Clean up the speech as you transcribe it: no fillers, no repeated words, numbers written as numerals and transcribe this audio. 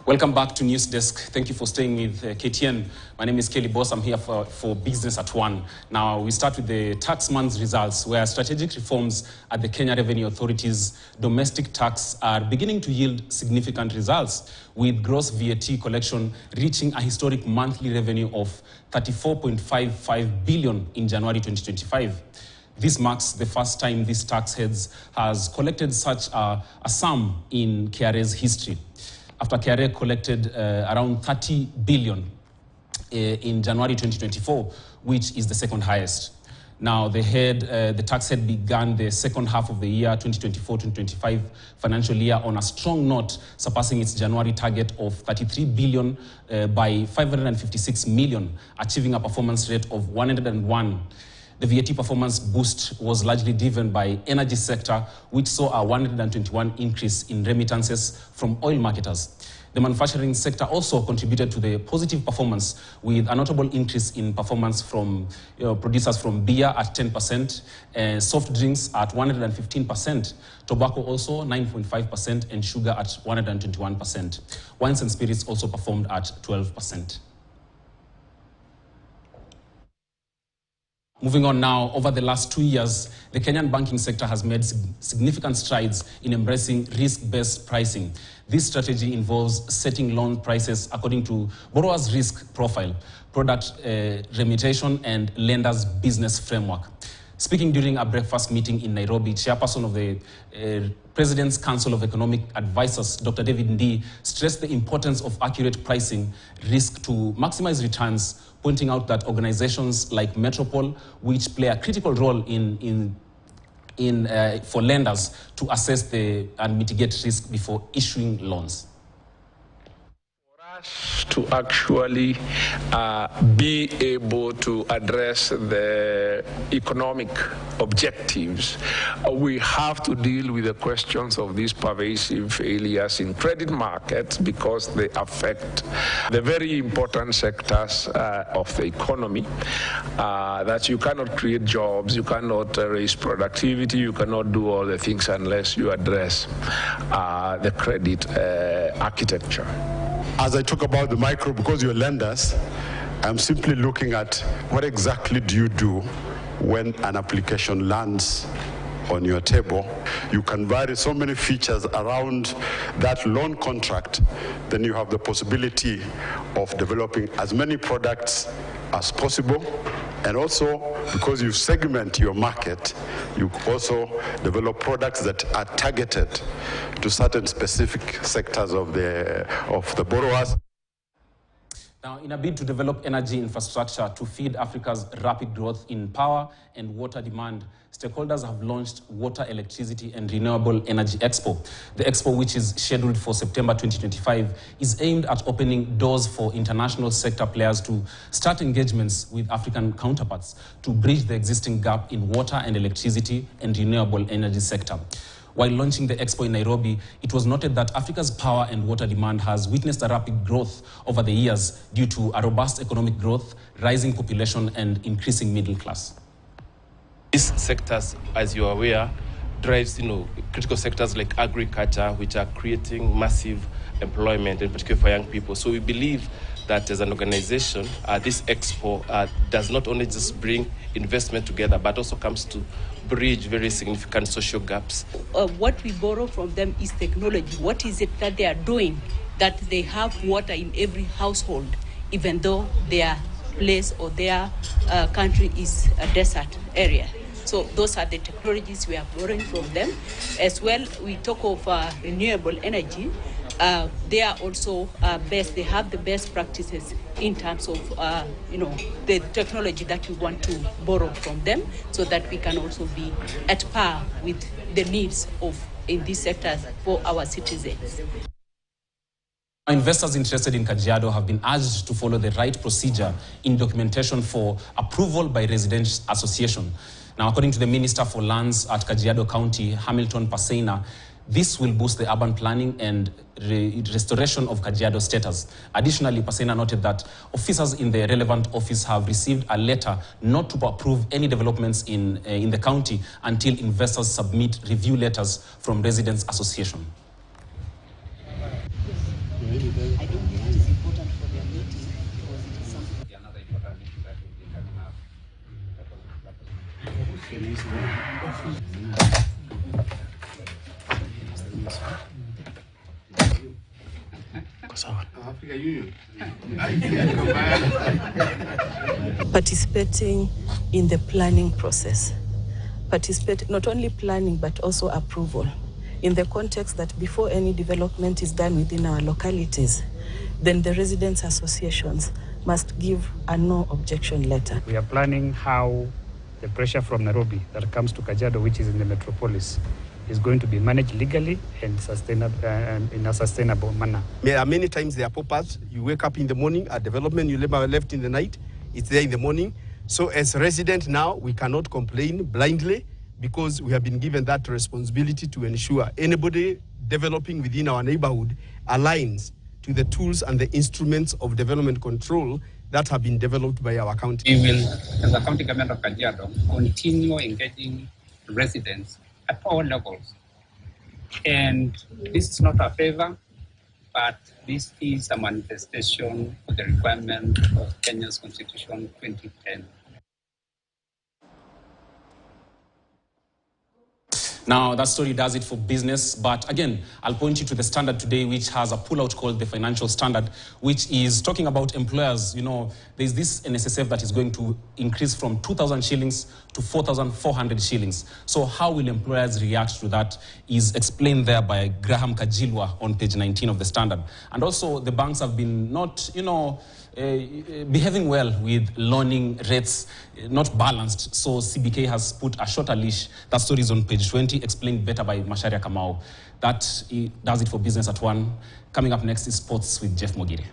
Welcome back to News Desk. Thank you for staying with KTN. My name is Kelley Boss. I'm here for Business at 1. Now, we start with the tax month's results, where strategic reforms at the Kenya Revenue Authority's domestic tax are beginning to yield significant results, with gross VAT collection reaching a historic monthly revenue of 34.55 billion in January 2025. This marks the first time this tax heads has collected such a sum in KRA's history, after KRA collected around 30 billion in January 2024, which is the second highest. Now, the tax head began the second half of the year 2024-2025 financial year on a strong note, surpassing its January target of 33 billion by 556 million, achieving a performance rate of 101. The VAT performance boost was largely driven by energy sector, which saw a 121 increase in remittances from oil marketers. The manufacturing sector also contributed to the positive performance, with a notable increase in performance from producers from beer at 10%, soft drinks at 115%, tobacco also 9.5%, and sugar at 121%. Wines and spirits also performed at 12%. Moving on now, over the last 2 years, the Kenyan banking sector has made significant strides in embracing risk-based pricing. This strategy involves setting loan prices according to borrower's risk profile, product remuneration, and lender's business framework. Speaking during a breakfast meeting in Nairobi, chairperson of the President's Council of Economic Advisors, Dr. David Ndii, stressed the importance of accurate pricing risk to maximize returns, pointing out that organizations like Metropole, which play a critical role for lenders to assess and mitigate risk before issuing loans. To actually be able to address the economic objectives, we have to deal with the questions of these pervasive failures in credit markets, because they affect the very important sectors of the economy, that you cannot create jobs, you cannot raise productivity, you cannot do all the things unless you address the credit architecture. As I talk about the micro, because you're lenders, I'm simply looking at what exactly do you do when an application lands on your table. You can vary so many features around that loan contract. Then you have the possibility of developing as many products as possible. And also, because you segment your market, you also develop products that are targeted to certain specific sectors of the borrowers. Now, in a bid to develop energy infrastructure to feed Africa's rapid growth in power and water demand, stakeholders have launched Water, Electricity and Renewable Energy Expo. The expo, which is scheduled for September 2025, is aimed at opening doors for international sector players to start engagements with African counterparts to bridge the existing gap in water and electricity and renewable energy sector. While launching the expo in Nairobi, it was noted that Africa's power and water demand has witnessed a rapid growth over the years due to a robust economic growth, rising population, and increasing middle class. These sectors, as you are aware, drives critical sectors like agriculture, which are creating massive employment, in particular for young people. So we believe that as an organization, this expo does not only just bring investment together, but also comes to bridge very significant social gaps. What we borrow from them is technology. What is it that they are doing that they have water in every household, even though their place or their country is a desert area? So those are the technologies we are borrowing from them. As well, we talk of renewable energy. They are also best. They have the best practices in terms of the technology that we want to borrow from them, so that we can also be at par with the needs in these sectors for our citizens. Investors interested in Kajiado have been urged to follow the right procedure in documentation for approval by Residents Association. Now, according to the Minister for Lands at Kajiado County, Hamilton Paseina, this will boost the urban planning and restoration of Kajiado status. Additionally, Paseina noted that officers in the relevant office have received a letter not to approve any developments in the county until investors submit review letters from Residents Association. I don't think it is important for their meeting because it is something. Another important issue that will be coming up. Participating in the planning process. Participate not only planning but also approval, in the context that before any development is done within our localities, then the residents associations must give a no objection letter. We are planning how the pressure from Nairobi that comes to Kajiado, which is in the metropolis, is going to be managed legally and in a sustainable manner. Many times there are pop-ups. You wake up in the morning, a development you never left in the night, it's there in the morning. So as residents now, we cannot complain blindly because we have been given that responsibility to ensure anybody developing within our neighborhood aligns to the tools and the instruments of development control that have been developed by our county. We will, as the county government of Kajiado, continue engaging residents at all levels. And this is not a favor, but this is a manifestation of the requirement of Kenya's Constitution 2010. Now, that story does it for business, but again, I'll point you to the Standard today, which has a pullout called the Financial Standard, which is talking about employers. You know, there's this NSSF that is going to increase from 2,000 shillings to 4,400 shillings. So how will employers react to that is explained there by Graham Kajilwa on page 19 of the Standard. And also, the banks have been not, behaving well with loaning rates, not balanced. So CBK has put a shorter leash. That story is on page 20, explained better by Macharia Kamau. That does it for Business at 1. Coming up next is Sports with Jeff Mogire.